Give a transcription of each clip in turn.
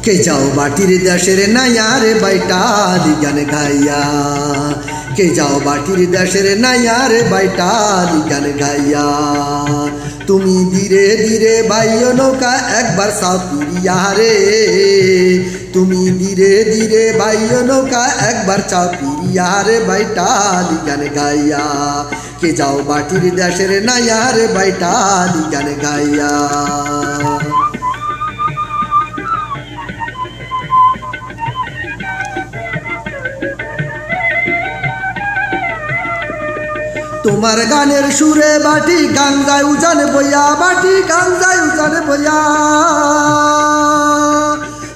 কে যাও বাটির দেশের নাইয়ারে বাইটালি গান গাইয়া, কে যাও বাটির দেশের নাইয়ারে বাইটালি গান গাইয়া। তুমি ধীরে ধীরে বাইও নৌকা একবার চাপিয়া রে, তুমি ধীরে ধীরে বাইও নৌকা একবার চাপিয়া রে বাইটালি গান গাইয়া। কে যাও বাটির দেশের নাইয়ারে বাইটালি গান গাইয়া। তোমার গানের সুরে বাটি গান যায় উজান বইয়া, বাটি গান যায় উজান বইয়া।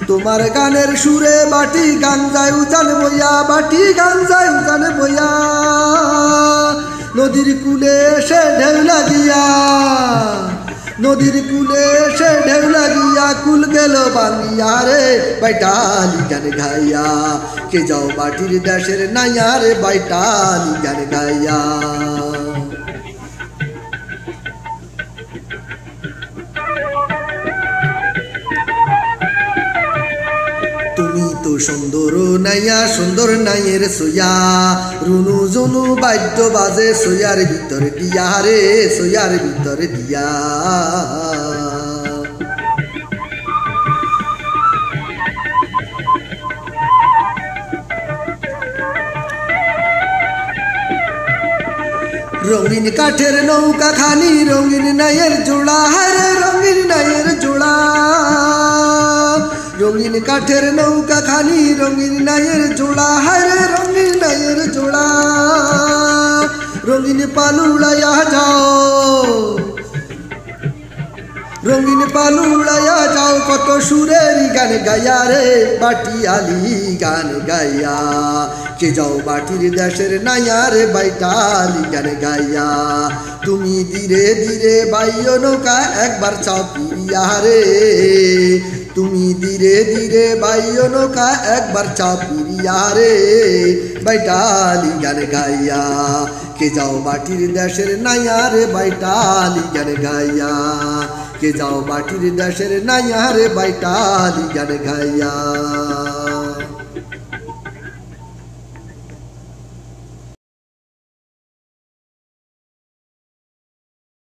তোমার গানের সুরে বাটি গান যায় উজান বইয়া, বাটি গান যায় উজান বইয়া। নদীর কূলে এসে ঢেউ লাগিয়া, নদীর কূলে এসে ঢেউ লাগিয়া কুল গেল বাঙ্গিয়া রে বাইটালি গান গাইয়া। কে যাও বাটির দেশের নাইয়া রে বাইটালি গান গাইয়া। তুমি তো সুন্দর নাইয়া সুন্দর নাইয়ের সোয়া, রুনু জুনু বাদ্য বাজে সোয়ার ভিতর দিয়া রে, সোয়ার ভিতর দিয়া। রঙিন কাঠের নৌকা খানি রঙিন নাইয়ের জোড়া, হায় রঙিন নাইয়ের জোড়া। রঙিন কাঠের নৌকা খানি রঙিন নাইয়ের জোড়া, হায় রঙিন নাইয়ের জোড়া। রঙিন পালু উড়াইয়া যাও, রঙিন পালু উড়াইয়া যাও কত সুরের গান গাইয়া রে বাটিয়ালি গান গাইয়া। কে যাও বাটির দেশের নাইয়া রে বাইটালি গান গাইয়া। তুমি ধীরে ধীরে বাইও নৌকা একবার চাপিয়া রে, তুমি ধীরে ধীরে বাইও নৌকা একবার চাপিয়া রে বাইটালি গান গাইয়া। কে যাও বাটির দেশের নাইয়া রে বাইটালি গান গাইয়া। কে যাও বাটির দেশের নাইয়া রে বাইটালি গান গাইয়া।